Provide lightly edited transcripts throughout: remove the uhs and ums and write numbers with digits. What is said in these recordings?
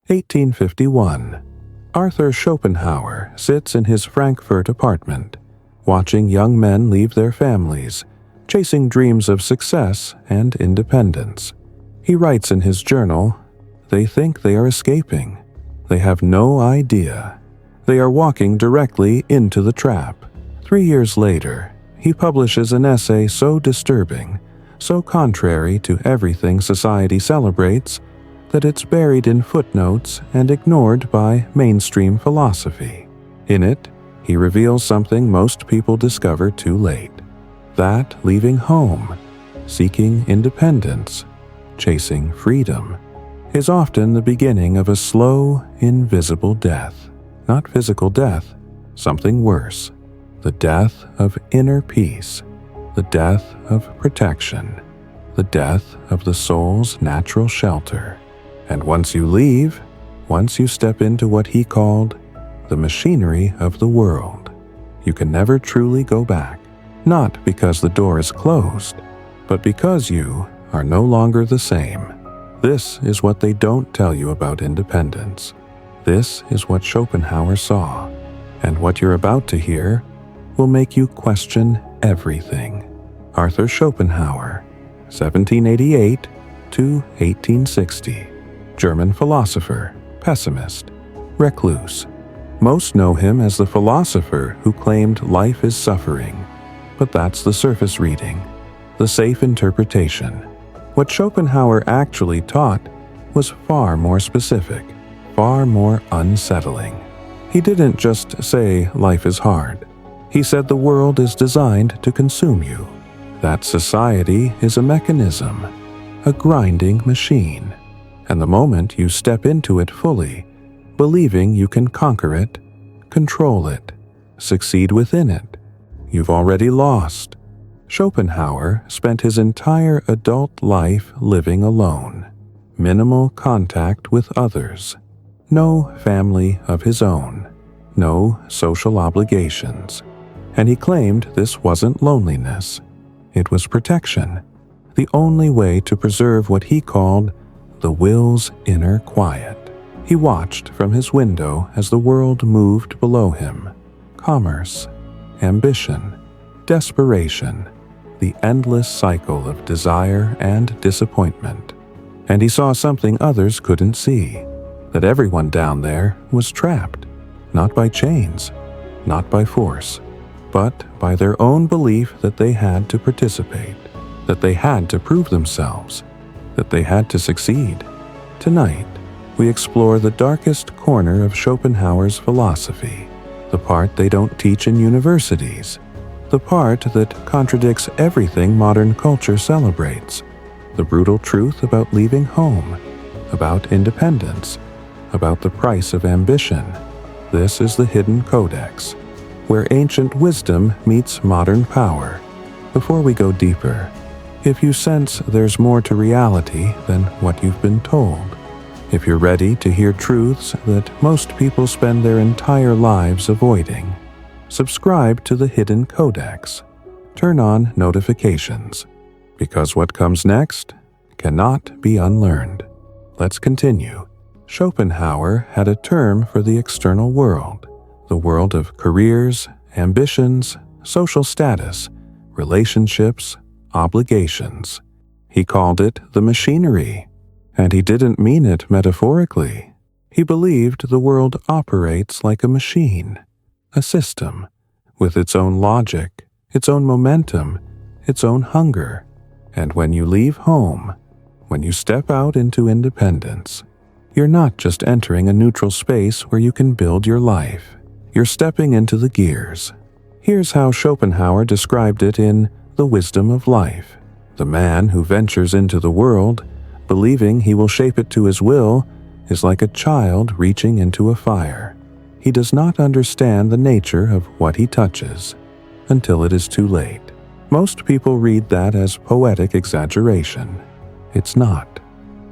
1851. Arthur Schopenhauer sits in his Frankfurt apartment, watching young men leave their families, chasing dreams of success and independence. He writes in his journal, "They think they are escaping. They have no idea. They are walking directly into the trap." 3 years later, he publishes an essay so disturbing, so contrary to everything society celebrates, that it's buried in footnotes and ignored by mainstream philosophy. In it, he reveals something most people discover too late: that leaving home, seeking independence, chasing freedom, is often the beginning of a slow, invisible death. Not physical death, something worse: the death of inner peace, the death of protection, the death of the soul's natural shelter. And once you leave, once you step into what he called the machinery of the world, you can never truly go back, not because the door is closed, but because you are no longer the same. This is what they don't tell you about independence. This is what Schopenhauer saw, and what you're about to hear will make you question everything. Arthur Schopenhauer, 1788 to 1860. German philosopher, pessimist, recluse. Most know him as the philosopher who claimed life is suffering, but that's the surface reading, the safe interpretation. What Schopenhauer actually taught was far more specific, far more unsettling. He didn't just say life is hard. He said the world is designed to consume you, that society is a mechanism, a grinding machine. And the moment you step into it fully, believing you can conquer it, control it, succeed within it, you've already lost. Schopenhauer spent his entire adult life living alone, minimal contact with others, no family of his own, no social obligations. And he claimed this wasn't loneliness, it was protection, the only way to preserve what he called the will's inner quiet. He watched from his window as the world moved below him. Commerce, ambition, desperation, the endless cycle of desire and disappointment. And he saw something others couldn't see, that everyone down there was trapped, not by chains, not by force, but by their own belief that they had to participate, that they had to prove themselves, that they had to succeed. Tonight, we explore the darkest corner of Schopenhauer's philosophy, the part they don't teach in universities, the part that contradicts everything modern culture celebrates, the brutal truth about leaving home, about independence, about the price of ambition. This is the Hidden Codex, where ancient wisdom meets modern power. Before we go deeper, if you sense there's more to reality than what you've been told, if you're ready to hear truths that most people spend their entire lives avoiding, subscribe to the Hidden Codex. Turn on notifications, because what comes next cannot be unlearned. Let's continue. Schopenhauer had a term for the external world, the world of careers, ambitions, social status, relationships, obligations. He called it the machinery, and he didn't mean it metaphorically. He believed the world operates like a machine, a system, with its own logic, its own momentum, its own hunger. And when you leave home, when you step out into independence, you're not just entering a neutral space where you can build your life. You're stepping into the gears. Here's how Schopenhauer described it in The Wisdom of Life. The man who ventures into the world, believing he will shape it to his will, is like a child reaching into a fire. He does not understand the nature of what he touches until it is too late. Most people read that as poetic exaggeration. It's not.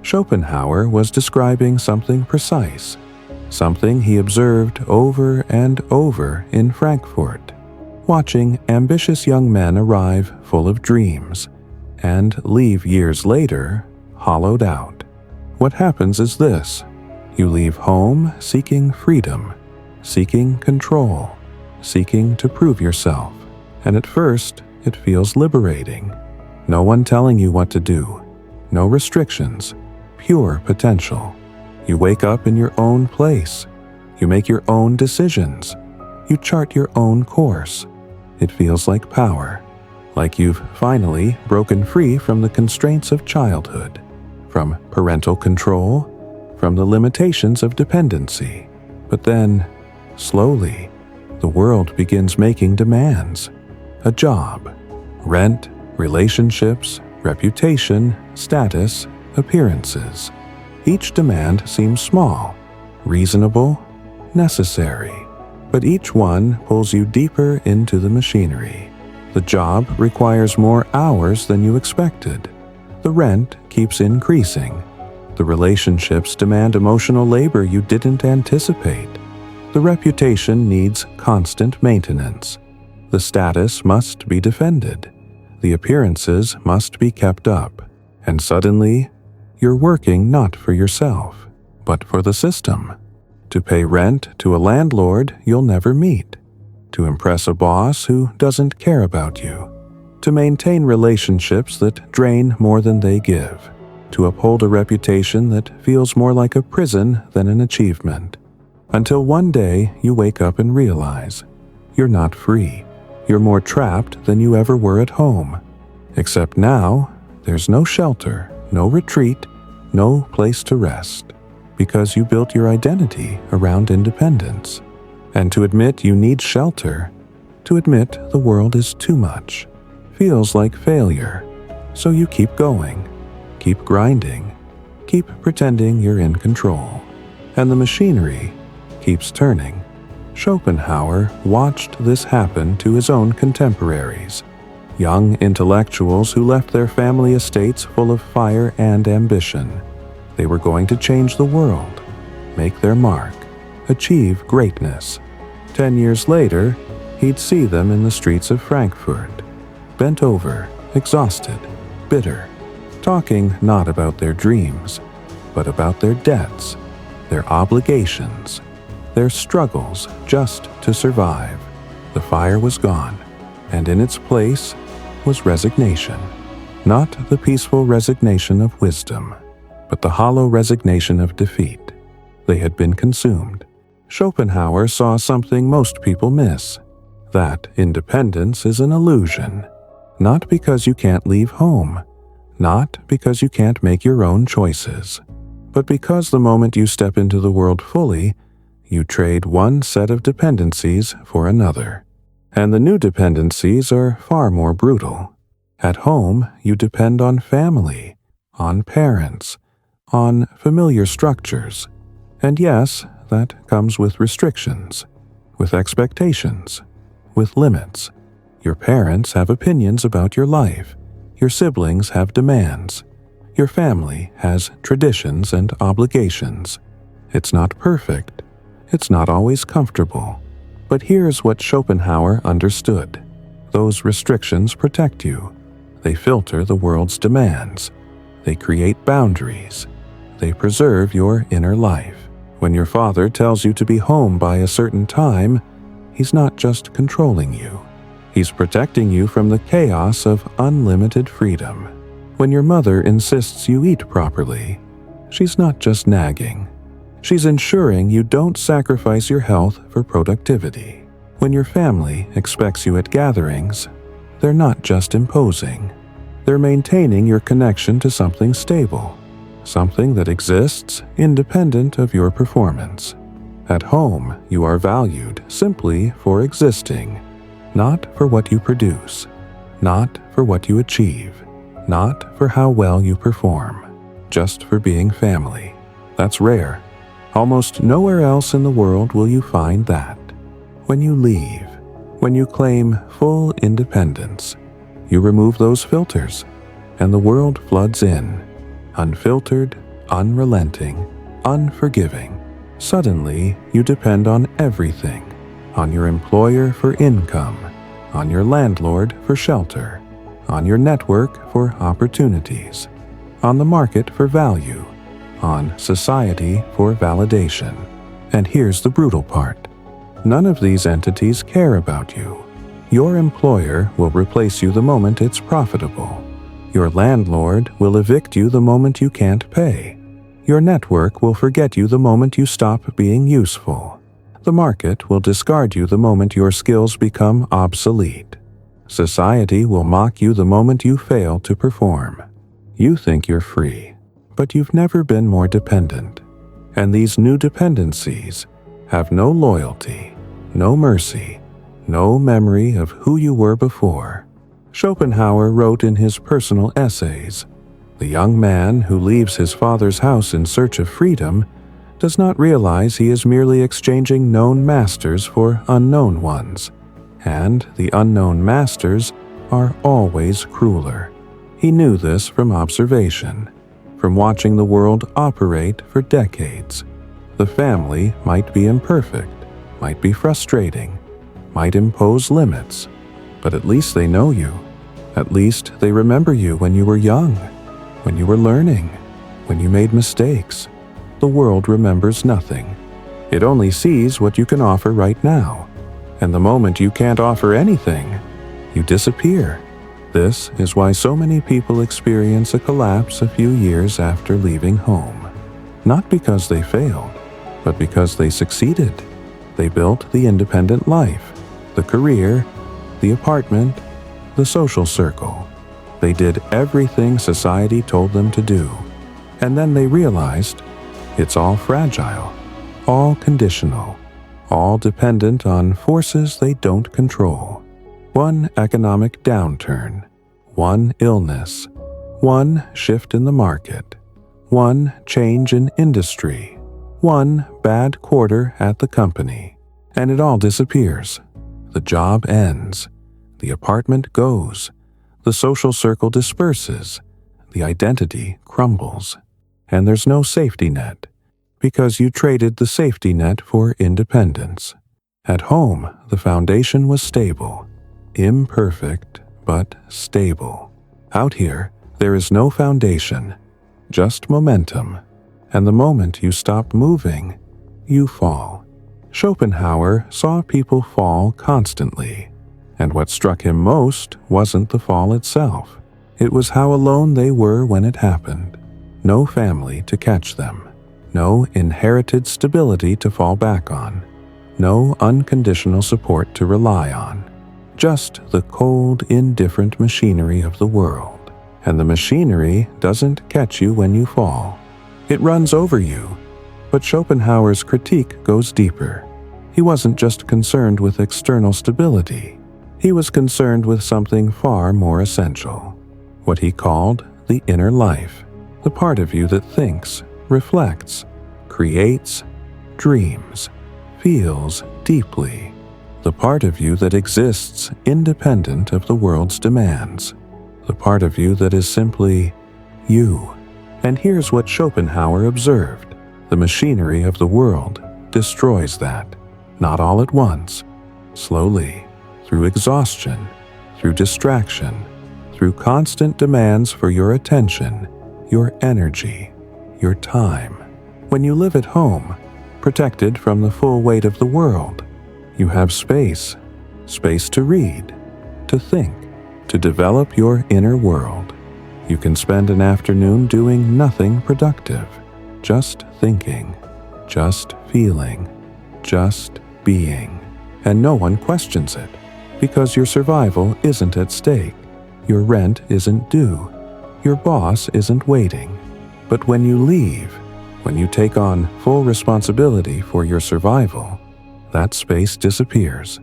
Schopenhauer was describing something precise, something he observed over and over in Frankfurt, watching ambitious young men arrive full of dreams and leave years later hollowed out. What happens is this: You leave home seeking freedom, seeking control, seeking to prove yourself. And at first, it feels liberating. No one telling you what to do. No restrictions. Pure potential. You wake up in your own place. You make your own decisions. You chart your own course. It feels like power. Like you've finally broken free from the constraints of childhood, from parental control, from the limitations of dependency. But then, slowly, the world begins making demands. A job, rent, relationships, reputation, status, appearances. Each demand seems small, reasonable, necessary, but each one pulls you deeper into the machinery. The job requires more hours than you expected. The rent keeps increasing. The relationships demand emotional labor you didn't anticipate. The reputation needs constant maintenance. The status must be defended. The appearances must be kept up. And suddenly, you're working not for yourself, but for the system. To pay rent to a landlord you'll never meet. To impress a boss who doesn't care about you. To maintain relationships that drain more than they give. To uphold a reputation that feels more like a prison than an achievement. Until one day you wake up and realize you're not free. You're more trapped than you ever were at home. Except now, there's no shelter, no retreat, no place to rest. Because you built your identity around independence. And to admit you need shelter, to admit the world is too much, feels like failure. So you keep going, keep grinding, keep pretending you're in control. And the machinery keeps turning. Schopenhauer watched this happen to his own contemporaries. Young intellectuals who left their family estates full of fire and ambition. They were going to change the world, make their mark, achieve greatness. 10 years later, he'd see them in the streets of Frankfurt, bent over, exhausted, bitter, talking not about their dreams, but about their debts, their obligations, their struggles just to survive. The fire was gone, and in its place was resignation. Not the peaceful resignation of wisdom, but the hollow resignation of defeat. They had been consumed. Schopenhauer saw something most people miss, that independence is an illusion, not because you can't leave home, not because you can't make your own choices, but because the moment you step into the world fully, you trade one set of dependencies for another. And the new dependencies are far more brutal. At home, you depend on family, on parents, on familiar structures. And yes, that comes with restrictions, with expectations, with limits. Your parents have opinions about your life. Your siblings have demands. Your family has traditions and obligations. It's not perfect. It's not always comfortable. But here's what Schopenhauer understood. Those restrictions protect you. They filter the world's demands. They create boundaries. They preserve your inner life. When your father tells you to be home by a certain time, he's not just controlling you. He's protecting you from the chaos of unlimited freedom. When your mother insists you eat properly, she's not just nagging. She's ensuring you don't sacrifice your health for productivity. When your family expects you at gatherings, they're not just imposing. They're maintaining your connection to something stable. Something that exists independent of your performance. At home, you are valued simply for existing, not for what you produce, not for what you achieve, not for how well you perform, just for being family. That's rare. Almost nowhere else in the world will you find that. When you leave, when you claim full independence, you remove those filters, and the world floods in. Unfiltered, unrelenting, unforgiving. Suddenly, you depend on everything. On your employer for income, on your landlord for shelter, on your network for opportunities, on the market for value, on society for validation. And here's the brutal part. None of these entities care about you. Your employer will replace you the moment it's profitable. Your landlord will evict you the moment you can't pay. Your network will forget you the moment you stop being useful. The market will discard you the moment your skills become obsolete. Society will mock you the moment you fail to perform. You think you're free, but you've never been more dependent. And these new dependencies have no loyalty, no mercy, no memory of who you were before. Schopenhauer wrote in his personal essays, "The young man who leaves his father's house in search of freedom does not realize he is merely exchanging known masters for unknown ones, and the unknown masters are always crueler." He knew this from observation, from watching the world operate for decades. The family might be imperfect, might be frustrating, might impose limits, but at least they know you. At least they remember you when you were young, when you were learning, when you made mistakes. The world remembers nothing. It only sees what you can offer right now. And the moment you can't offer anything, you disappear. This is why so many people experience a collapse a few years after leaving home. Not because they failed, but because they succeeded. They built the independent life, the career, the apartment, the social circle. They did everything society told them to do. And then they realized it's all fragile, all conditional, all dependent on forces they don't control. One economic downturn, one illness, one shift in the market, one change in industry, one bad quarter at the company, and it all disappears. The job ends, the apartment goes, the social circle disperses, the identity crumbles, and there's no safety net, because you traded the safety net for independence. At home, the foundation was stable, imperfect, but stable. Out here, there is no foundation, just momentum, and the moment you stop moving, you fall. Schopenhauer saw people fall constantly, and what struck him most wasn't the fall itself. It was how alone they were when it happened. No family to catch them, no inherited stability to fall back on, no unconditional support to rely on. Just the cold, indifferent machinery of the world. And the machinery doesn't catch you when you fall. It runs over you. But Schopenhauer's critique goes deeper. He wasn't just concerned with external stability. He was concerned with something far more essential. What he called the inner life. The part of you that thinks, reflects, creates, dreams, feels deeply. The part of you that exists independent of the world's demands. The part of you that is simply you. And here's what Schopenhauer observed. The machinery of the world destroys that. Not all at once. Slowly. Through exhaustion. Through distraction. Through constant demands for your attention, your energy, your time. When you live at home, protected from the full weight of the world, you have space to read, to think, to develop your inner world. You can spend an afternoon doing nothing productive, just thinking, just feeling, just being. And no one questions it, because your survival isn't at stake. Your rent isn't due. Your boss isn't waiting. But when you leave, when you take on full responsibility for your survival, that space disappears.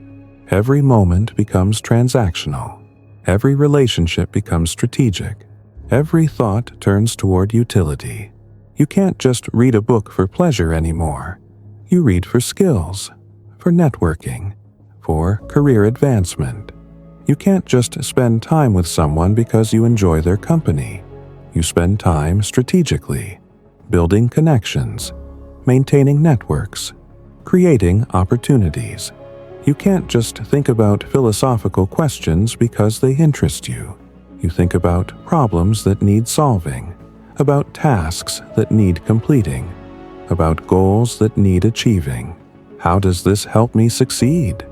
Every moment becomes transactional. Every relationship becomes strategic. Every thought turns toward utility. You can't just read a book for pleasure anymore. You read for skills, for networking, for career advancement. You can't just spend time with someone because you enjoy their company. You spend time strategically, building connections, maintaining networks, creating opportunities. You can't just think about philosophical questions because they interest you. You think about problems that need solving, about tasks that need completing, about goals that need achieving. How does this help me succeed?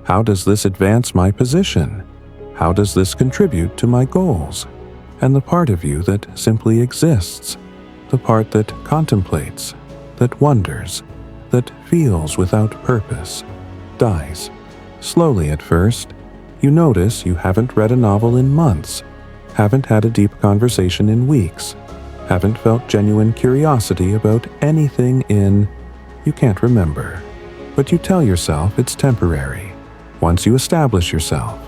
How does this advance my position? How does this contribute to my goals? And the part of you that simply exists, the part that contemplates, that wonders, that feels without purpose, dies. Slowly at first, you notice you haven't read a novel in months, haven't had a deep conversation in weeks, haven't felt genuine curiosity about anything you can't remember. But you tell yourself it's temporary. Once you establish yourself,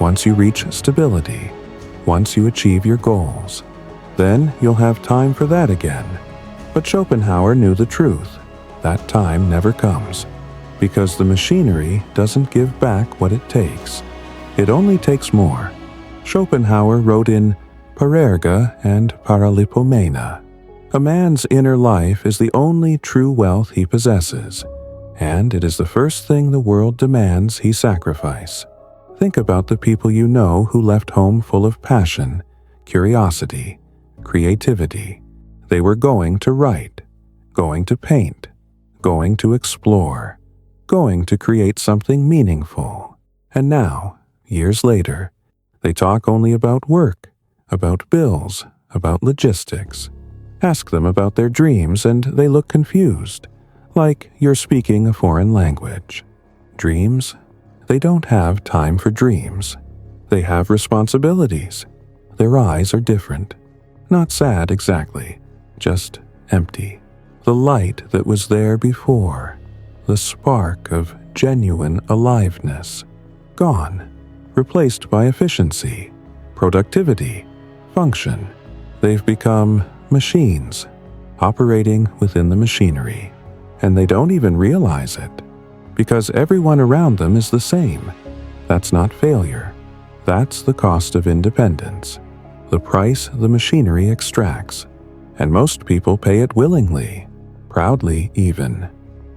once you reach stability, once you achieve your goals, then you'll have time for that again. But Schopenhauer knew the truth. That time never comes, because the machinery doesn't give back what it takes. It only takes more. Schopenhauer wrote in Parerga and Paralipomena, a man's inner life is the only true wealth he possesses, and it is the first thing the world demands he sacrifice. Think about the people you know who left home full of passion, curiosity, creativity. They were going to write, going to paint, going to explore, going to create something meaningful. And now, years later, they talk only about work, about bills, about logistics. Ask them about their dreams and they look confused, like you're speaking a foreign language. Dreams? They don't have time for dreams. They have responsibilities. Their eyes are different. Not sad exactly, just empty. The light that was there before, the spark of genuine aliveness, gone, replaced by efficiency, productivity, function. They've become machines, operating within the machinery, and they don't even realize it, because everyone around them is the same. That's not failure. That's the cost of independence, the price the machinery extracts, and most people pay it willingly, proudly even.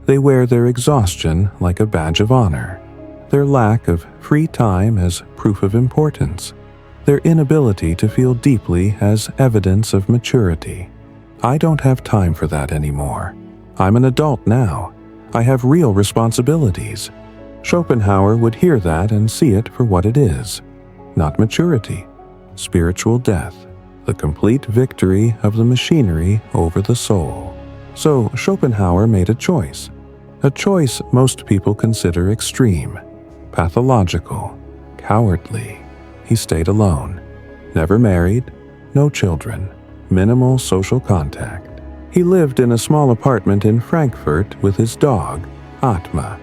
They wear their exhaustion like a badge of honor, their lack of free time as proof of importance, their inability to feel deeply as evidence of maturity. I don't have time for that anymore. I'm an adult now. I have real responsibilities. Schopenhauer would hear that and see it for what it is. Not maturity, spiritual death, the complete victory of the machinery over the soul. So Schopenhauer made a choice most people consider extreme, pathological, cowardly. He stayed alone, never married, no children, minimal social contact. He lived in a small apartment in Frankfurt with his dog, Atma.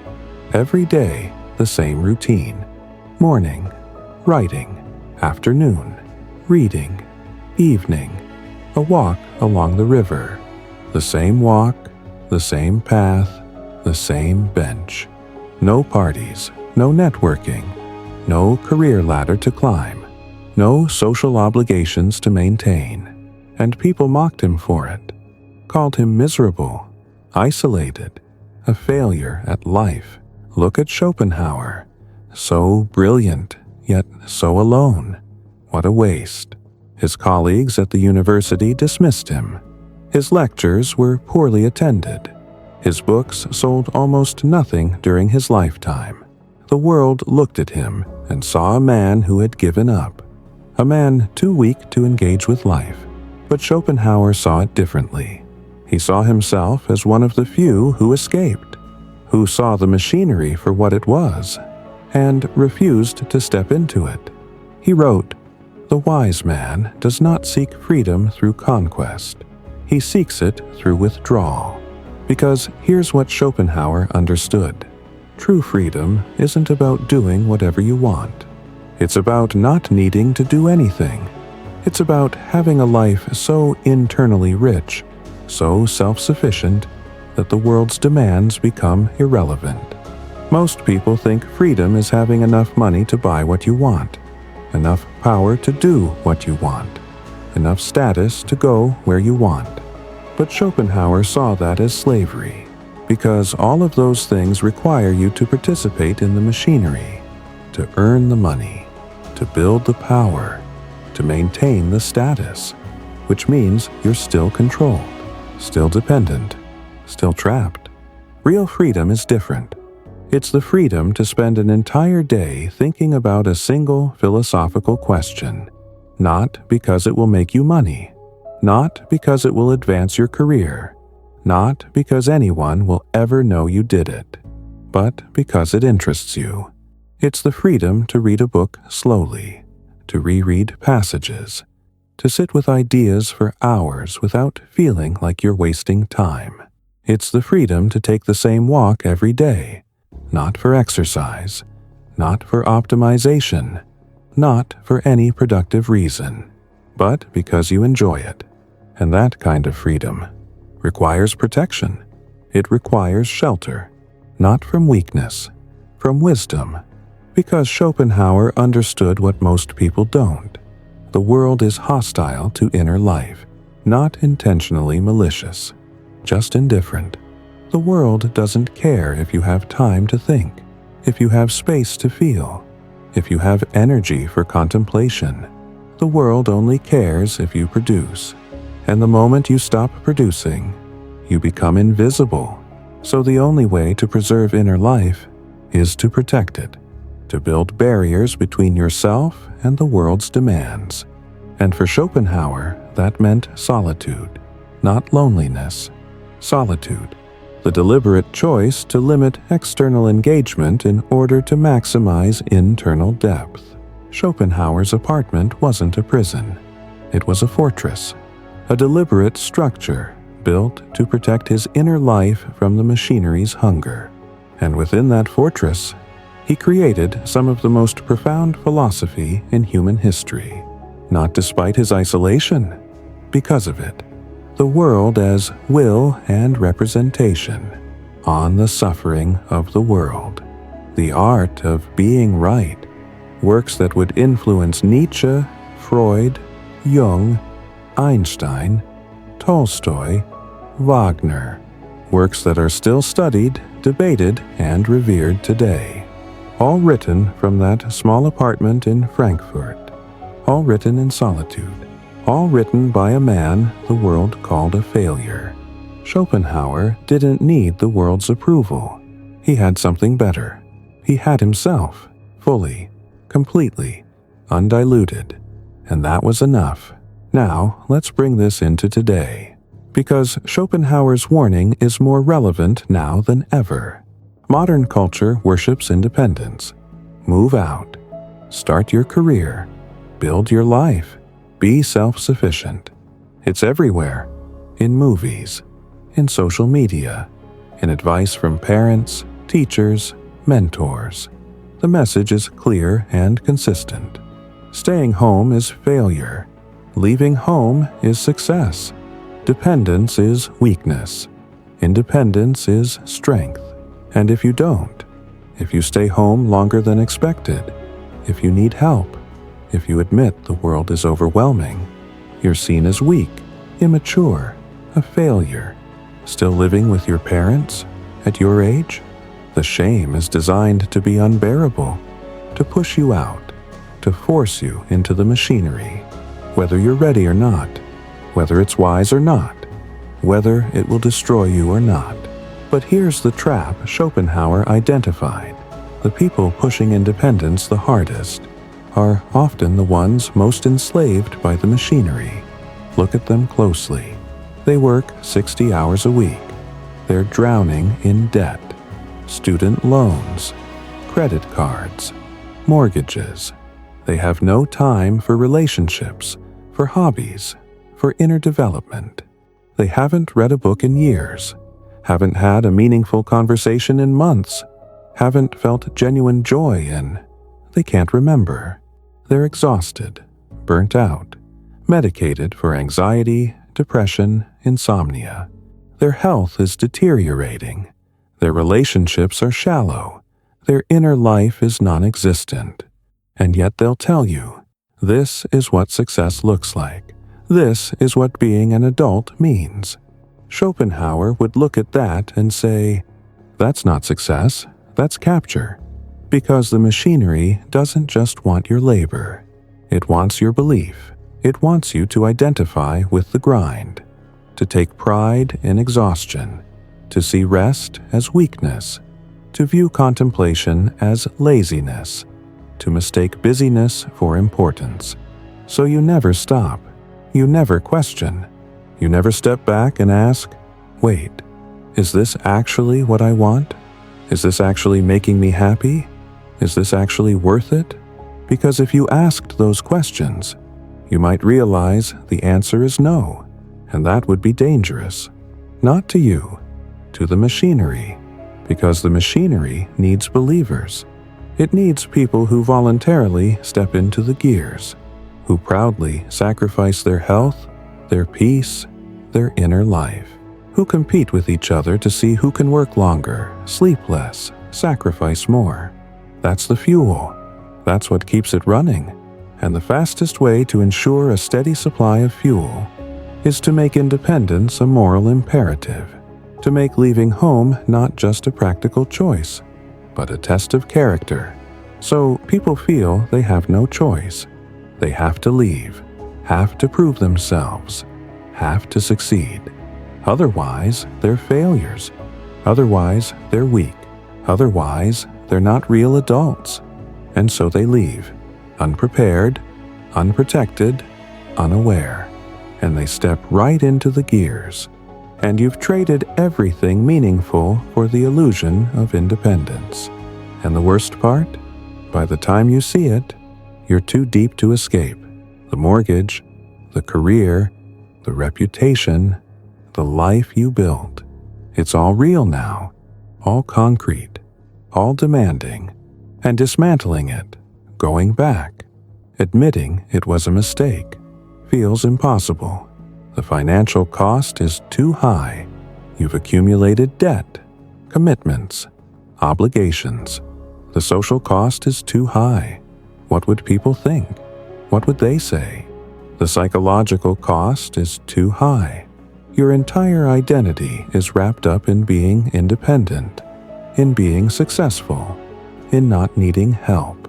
Every day, the same routine. Morning, writing. Afternoon, reading. Evening, a walk along the river. The same walk, the same path, the same bench. No parties, no networking, no career ladder to climb, no social obligations to maintain. And people mocked him for it, called him miserable, isolated, a failure at life. Look at Schopenhauer, so brilliant, yet so alone. What a waste. His colleagues at the university dismissed him. His lectures were poorly attended. His books sold almost nothing during his lifetime. The world looked at him and saw a man who had given up, a man too weak to engage with life. But Schopenhauer saw it differently. He saw himself as one of the few who escaped, who saw the machinery for what it was, and refused to step into it. He wrote, "The wise man does not seek freedom through conquest. He seeks it through withdrawal." Because here's what Schopenhauer understood. True freedom isn't about doing whatever you want. It's about not needing to do anything. It's about having a life so internally rich, so self-sufficient, that the world's demands become irrelevant. Most people think freedom is having enough money to buy what you want, enough power to do what you want, enough status to go where you want. But Schopenhauer saw that as slavery, because all of those things require you to participate in the machinery, to earn the money, to build the power, to maintain the status. which means you're still controlled, still dependent, still trapped. Real freedom is different. It's the freedom to spend an entire day thinking about a single philosophical question, not because it will make you money, not because it will advance your career, not because anyone will ever know you did it, but because it interests you. It's the freedom to read a book slowly, to reread passages, to sit with ideas for hours without feeling like you're wasting time. It's the freedom to take the same walk every day, not for exercise, not for optimization, not for any productive reason, but because you enjoy it. And that kind of freedom requires protection. It requires shelter, not from weakness, from wisdom, because Schopenhauer understood what most people don't. The world is hostile to inner life, not intentionally malicious, just indifferent. The world doesn't care if you have time to think, if you have space to feel, if you have energy for contemplation. The world only cares if you produce. And the moment you stop producing, you become invisible. So the only way to preserve inner life is to protect it, to build barriers between yourself and the world's demands. And for Schopenhauer, that meant solitude, not loneliness. Solitude, the deliberate choice to limit external engagement in order to maximize internal depth. Schopenhauer's apartment wasn't a prison. It was a fortress, a deliberate structure built to protect his inner life from the machinery's hunger. And within that fortress, he created some of the most profound philosophy in human history, not despite his isolation, because of it. The world as will and representation, on the suffering of the world. The art of being right, works that would influence Nietzsche, Freud, Jung, Einstein, Tolstoy, Wagner, works that are still studied, debated, and revered today. All written from that small apartment in Frankfurt, all written in solitude. All written by a man the world called a failure. Schopenhauer didn't need the world's approval. He had something better. He had himself, fully, completely, undiluted. And that was enough. Now, let's bring this into today, because Schopenhauer's warning is more relevant now than ever. Modern culture worships independence. Move out. Start your career. Build your life. Be self-sufficient. It's everywhere. In movies, in social media, in advice from parents, teachers, mentors. The message is clear and consistent. Staying home is failure. Leaving home is success. Dependence is weakness. Independence is strength. And if you don't, if you stay home longer than expected, if you need help, if you admit the world is overwhelming, you're seen as weak, immature, a failure. Still living with your parents at your age? The shame is designed to be unbearable, to push you out, to force you into the machinery, whether you're ready or not, whether it's wise or not, whether it will destroy you or not. But here's the trap Schopenhauer identified. The people pushing independence the hardest are often the ones most enslaved by the machinery. Look at them closely. They work 60 hours a week. They're drowning in debt, student loans, credit cards, mortgages. They have no time for relationships, for hobbies, for inner development. They haven't read a book in years, haven't had a meaningful conversation in months, haven't felt genuine joy in. They can't remember. They're exhausted, burnt out, medicated for anxiety, depression, insomnia. Their health is deteriorating. Their relationships are shallow. Their inner life is non-existent. And yet they'll tell you, this is what success looks like. This is what being an adult means. Schopenhauer would look at that and say, that's not success, that's capture. Because the machinery doesn't just want your labor. It wants your belief. It wants you to identify with the grind, to take pride in exhaustion, to see rest as weakness, to view contemplation as laziness, to mistake busyness for importance. So you never stop, you never question, you never step back and ask, wait, is this actually what I want? Is this actually making me happy? Is this actually worth it? Because if you asked those questions, you might realize the answer is no, and that would be dangerous. Not to you, to the machinery, because the machinery needs believers. It needs people who voluntarily step into the gears, who proudly sacrifice their health, their peace, their inner life, who compete with each other to see who can work longer, sleep less, sacrifice more. That's the fuel. That's what keeps it running. And the fastest way to ensure a steady supply of fuel is to make independence a moral imperative, to make leaving home not just a practical choice, but a test of character. So people feel they have no choice. They have to leave, have to prove themselves, have to succeed. Otherwise, they're failures. Otherwise, they're weak. Otherwise, they're not real adults. And so they leave, unprepared, unprotected, unaware, and they step right into the gears. And you've traded everything meaningful for the illusion of independence. And the worst part? By the time you see it, you're too deep to escape. The mortgage, the career, the reputation, the life you built. It's all real now, all concrete, all demanding, and dismantling it, going back, admitting it was a mistake, feels impossible. The financial cost is too high. You've accumulated debt, commitments, obligations. The social cost is too high. What would people think? What would they say? The psychological cost is too high. Your entire identity is wrapped up in being independent, in being successful, in not needing help.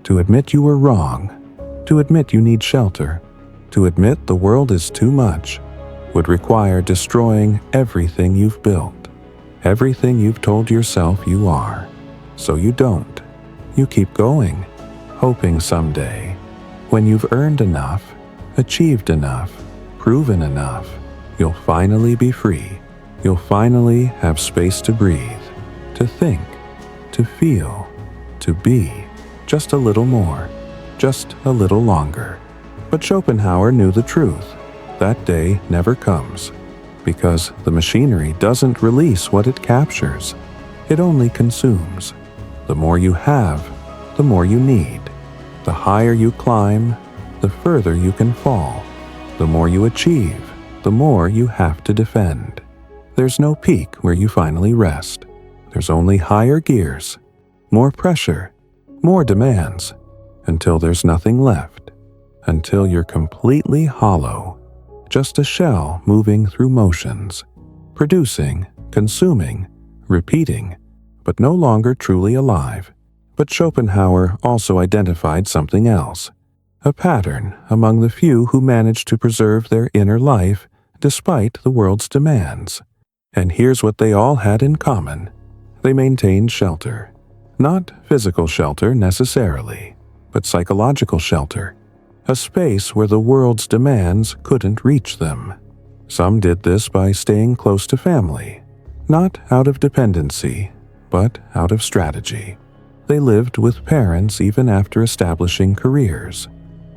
To admit you were wrong, to admit you need shelter, to admit the world is too much, would require destroying everything you've built, everything you've told yourself you are. So you don't. You keep going, hoping someday, when you've earned enough, achieved enough, proven enough, you'll finally be free. You'll finally have space to breathe, to think, to feel, to be, just a little more, just a little longer. But Schopenhauer knew the truth. That day never comes, because the machinery doesn't release what it captures. It only consumes. The more you have, the more you need. The higher you climb, the further you can fall. The more you achieve, the more you have to defend. There's no peak where you finally rest. There's only higher gears, more pressure, more demands, until there's nothing left, until you're completely hollow, just a shell moving through motions, producing, consuming, repeating, but no longer truly alive. But Schopenhauer also identified something else, a pattern among the few who managed to preserve their inner life despite the world's demands. And here's what they all had in common. They maintained shelter. Not physical shelter necessarily, but psychological shelter. A space where the world's demands couldn't reach them. Some did this by staying close to family, not out of dependency, but out of strategy. They lived with parents even after establishing careers,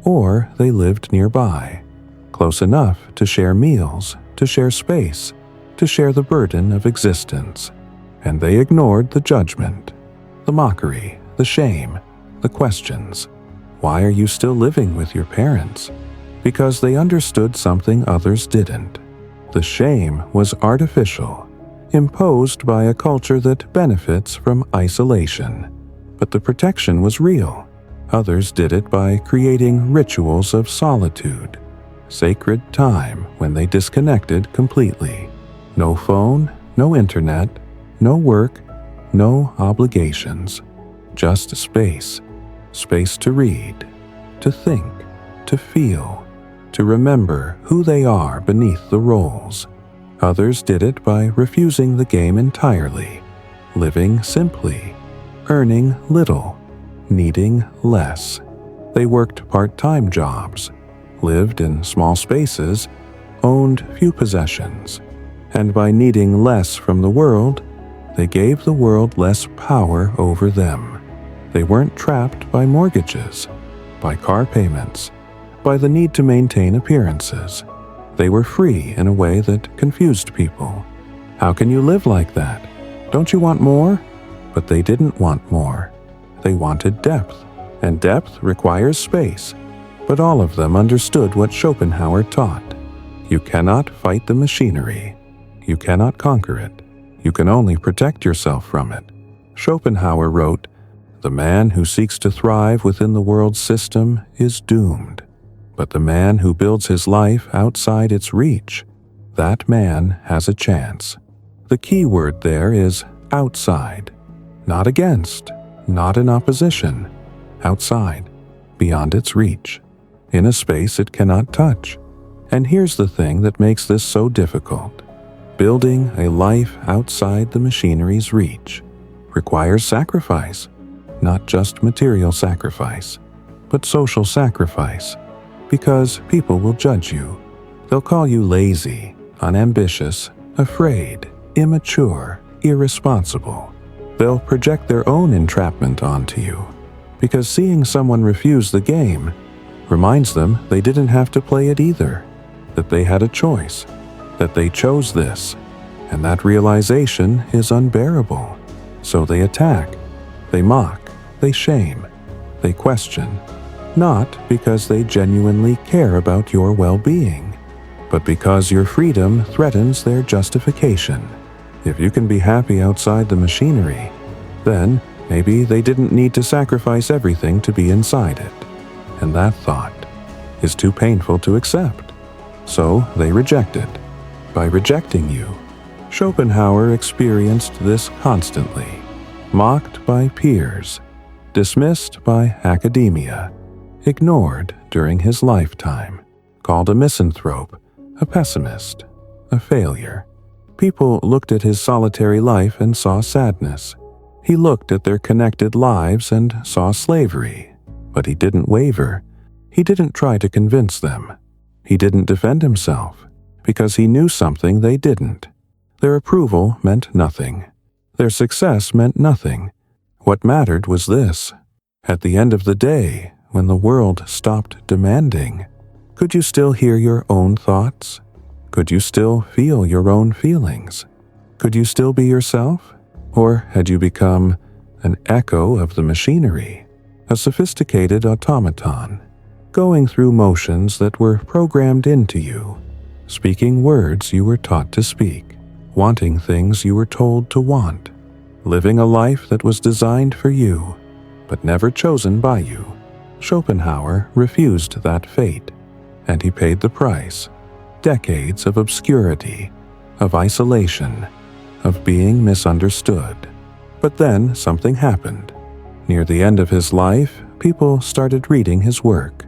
or they lived nearby, close enough to share meals, to share space, to share the burden of existence. And they ignored the judgment, the mockery, the shame, the questions. Why are you still living with your parents? Because they understood something others didn't. The shame was artificial, imposed by a culture that benefits from isolation. But the protection was real. Others did it by creating rituals of solitude, sacred time when they disconnected completely. No phone, no internet, no work, no obligations. Just space. Space to read, to think, to feel, to remember who they are beneath the roles. Others did it by refusing the game entirely, living simply, earning little, needing less. They worked part-time jobs, lived in small spaces, owned few possessions, and by needing less from the world, they gave the world less power over them. They weren't trapped by mortgages, by car payments, by the need to maintain appearances. They were free in a way that confused people. How can you live like that? Don't you want more? But they didn't want more. They wanted depth, and depth requires space. But all of them understood what Schopenhauer taught. You cannot fight the machinery. You cannot conquer it. You can only protect yourself from it. Schopenhauer wrote, "The man who seeks to thrive within the world's system is doomed. But the man who builds his life outside its reach, that man has a chance." The key word there is outside. Not against, not in opposition. Outside, beyond its reach, in a space it cannot touch. And here's the thing that makes this so difficult. Building a life outside the machinery's reach requires sacrifice, not just material sacrifice, but social sacrifice, because people will judge you. They'll call you lazy, unambitious, afraid, immature, irresponsible. They'll project their own entrapment onto you, because seeing someone refuse the game reminds them they didn't have to play it either, that they had a choice, that they chose this, and that realization is unbearable. So they attack, they mock, they shame, they question, not because they genuinely care about your well-being, but because your freedom threatens their justification. If you can be happy outside the machinery, then maybe they didn't need to sacrifice everything to be inside it. And that thought is too painful to accept. So they reject it. By rejecting you, Schopenhauer experienced this constantly. Mocked by peers, dismissed by academia, ignored during his lifetime, called a misanthrope, a pessimist, a failure. People looked at his solitary life and saw sadness. He looked at their connected lives and saw slavery. But he didn't waver. He didn't try to convince them. He didn't defend himself, because he knew something they didn't. Their approval meant nothing. Their success meant nothing. What mattered was this. At the end of the day, when the world stopped demanding, could you still hear your own thoughts? Could you still feel your own feelings? Could you still be yourself? Or had you become an echo of the machinery, a sophisticated automaton, going through motions that were programmed into you, speaking words you were taught to speak, wanting things you were told to want, living a life that was designed for you, but never chosen by you? Schopenhauer refused that fate, and he paid the price. Decades of obscurity, of isolation, of being misunderstood. But then something happened. Near the end of his life, people started reading his work,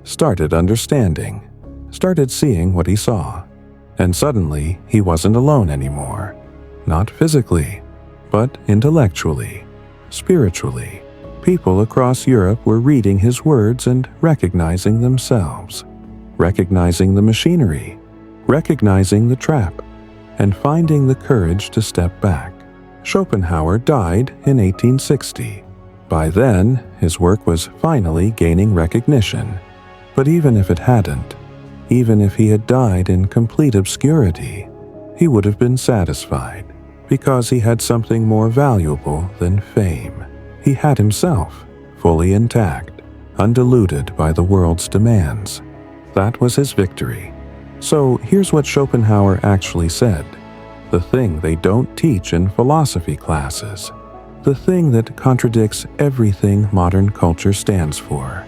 started understanding, started seeing what he saw. And suddenly, he wasn't alone anymore. Not physically, but intellectually, spiritually. People across Europe were reading his words and recognizing themselves, recognizing the machinery, recognizing the trap, and finding the courage to step back. Schopenhauer died in 1860. By then, his work was finally gaining recognition. But even if it hadn't, even if he had died in complete obscurity, he would have been satisfied, because he had something more valuable than fame. He had himself, fully intact, undiluted by the world's demands. That was his victory. So here's what Schopenhauer actually said, the thing they don't teach in philosophy classes, the thing that contradicts everything modern culture stands for: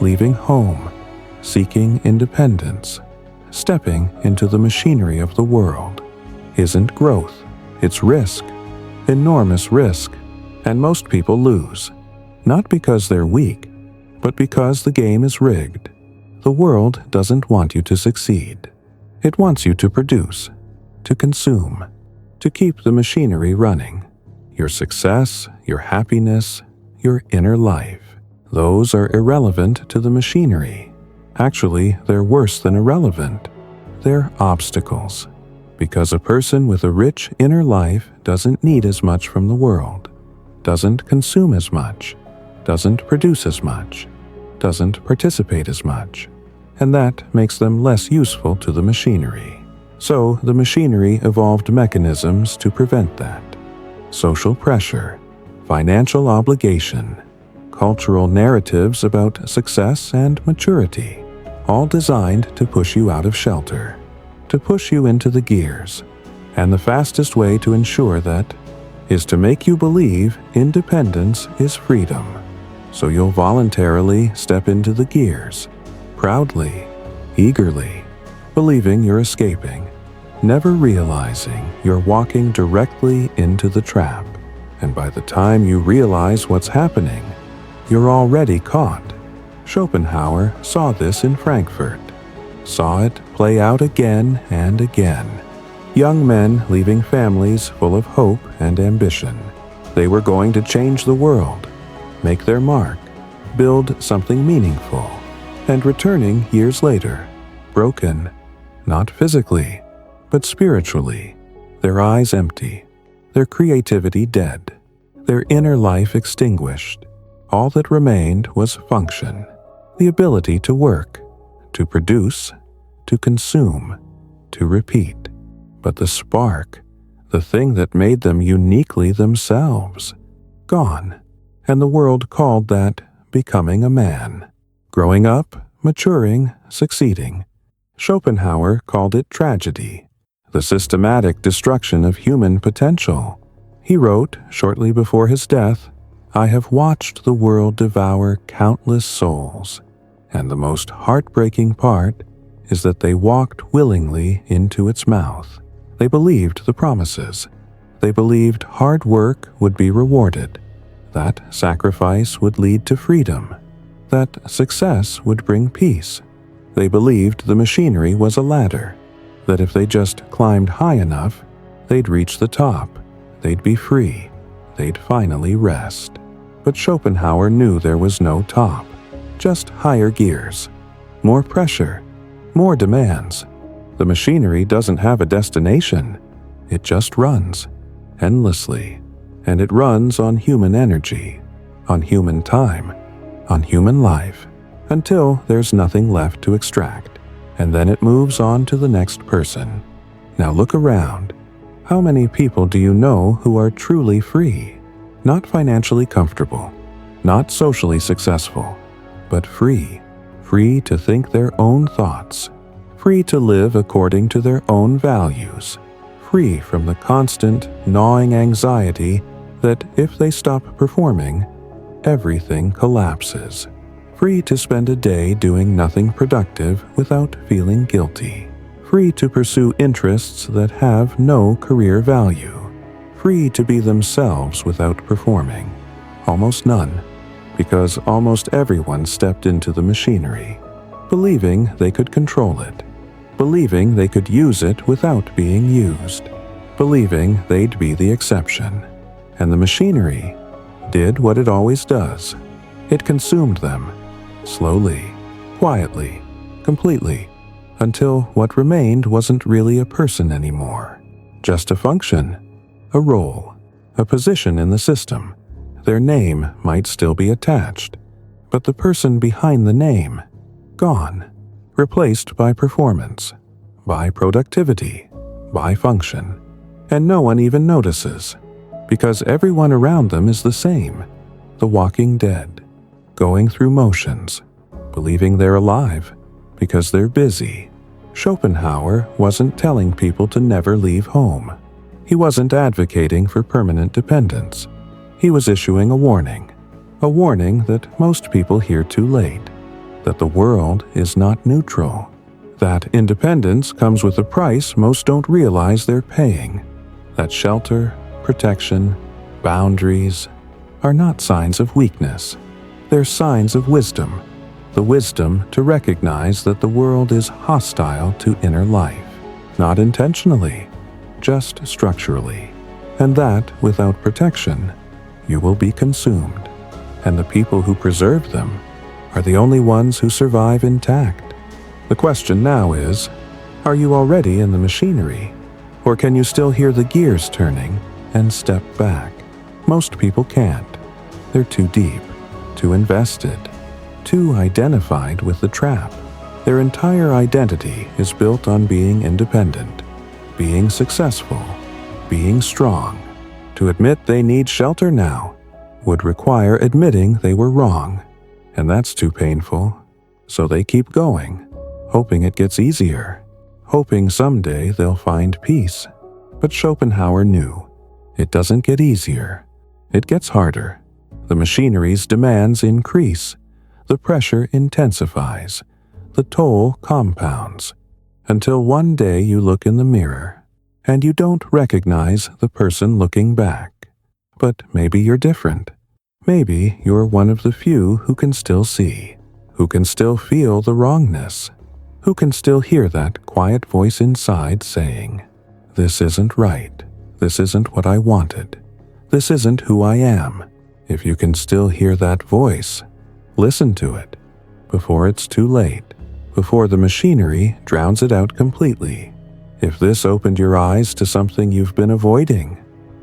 leaving home, seeking independence, stepping into the machinery of the world, isn't growth, it's risk, enormous risk, and most people lose, not because they're weak, but because the game is rigged. The world doesn't want you to succeed. It wants you to produce, to consume, to keep the machinery running. Your success, your happiness, your inner life, those are irrelevant to the machinery. Actually, they're worse than irrelevant. They're obstacles, because a person with a rich inner life doesn't need as much from the world, doesn't consume as much, doesn't produce as much, doesn't participate as much, and that makes them less useful to the machinery. So the machinery evolved mechanisms to prevent that. Social pressure, financial obligation, cultural narratives about success and maturity, all designed to push you out of shelter, to push you into the gears. And the fastest way to ensure that is to make you believe independence is freedom. So you'll voluntarily step into the gears, proudly, eagerly, believing you're escaping, never realizing you're walking directly into the trap. And by the time you realize what's happening, you're already caught. Schopenhauer saw this in Frankfurt, saw it play out again and again. Young men leaving families full of hope and ambition. They were going to change the world, make their mark, build something meaningful, and returning years later, broken, not physically, but spiritually, their eyes empty, their creativity dead, their inner life extinguished. All that remained was function, the ability to work, to produce, to consume, to repeat. But the spark, the thing that made them uniquely themselves, gone. And the world called that becoming a man. Growing up, maturing, succeeding. Schopenhauer called it tragedy, the systematic destruction of human potential. He wrote, shortly before his death, "I have watched the world devour countless souls, and the most heartbreaking part is that they walked willingly into its mouth. They believed the promises. They believed hard work would be rewarded, that sacrifice would lead to freedom, that success would bring peace. They believed the machinery was a ladder, that if they just climbed high enough, they'd reach the top, they'd be free, they'd finally rest." But Schopenhauer knew there was no top, just higher gears, more pressure, more demands. The machinery doesn't have a destination, it just runs, endlessly, and it runs on human energy, on human time, on human life, until there's nothing left to extract, and then it moves on to the next person. Now look around. How many people do you know who are truly free? Not financially comfortable, not socially successful, but free. Free to think their own thoughts, free to live according to their own values, free from the constant, gnawing anxiety that if they stop performing, everything collapses. Free to spend a day doing nothing productive without feeling guilty. Free to pursue interests that have no career value. Free to be themselves without performing. Almost none, because almost everyone stepped into the machinery, believing they could control it, believing they could use it without being used, believing they'd be the exception. And the machinery did what it always does. It consumed them, slowly, quietly, completely, until what remained wasn't really a person anymore, just a function, a role, a position in the system. Their name might still be attached, but the person behind the name, gone, replaced by performance, by productivity, by function. And no one even notices, because everyone around them is the same, the walking dead, going through motions, believing they're alive because they're busy. Schopenhauer wasn't telling people to never leave home. He wasn't advocating for permanent dependence. He was issuing a warning that most people hear too late, that the world is not neutral, that independence comes with a price most don't realize they're paying, that shelter, protection, boundaries are not signs of weakness. They're signs of wisdom. the wisdom to recognize that the world is hostile to inner life, not intentionally, just structurally, and that, without protection, you will be consumed, and the people who preserve them are the only ones who survive intact. The question now is, are you already in the machinery, or can you still hear the gears turning and step back? Most people can't. They're too deep, too invested, too identified with the trap. Their entire identity is built on being independent, being successful, being strong. To admit they need shelter now would require admitting they were wrong, and that's too painful. So they keep going, hoping it gets easier, hoping someday they'll find peace. But Schopenhauer knew it doesn't get easier, it gets harder. The machinery's demands increase, the pressure intensifies, the toll compounds, until one day you look in the mirror and you don't recognize the person looking back. But maybe you're different. Maybe you're one of the few who can still see, who can still feel the wrongness, who can still hear that quiet voice inside saying, "This isn't right. This isn't what I wanted. This isn't who I am." If you can still hear that voice, listen to it before it's too late, before the machinery drowns it out completely. If this opened your eyes to something you've been avoiding,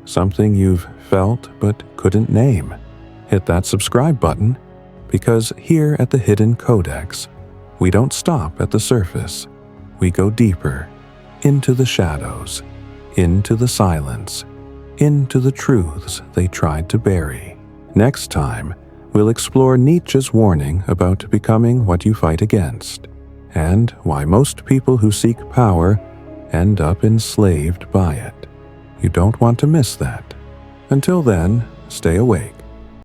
something you've felt but couldn't name, hit that subscribe button, because here at the Hidden Codex, we don't stop at the surface. We go deeper, into the shadows, into the silence, into the truths they tried to bury. Next time, we'll explore Nietzsche's warning about becoming what you fight against, and why most people who seek power end up enslaved by it. You don't want to miss that. Until then, stay awake,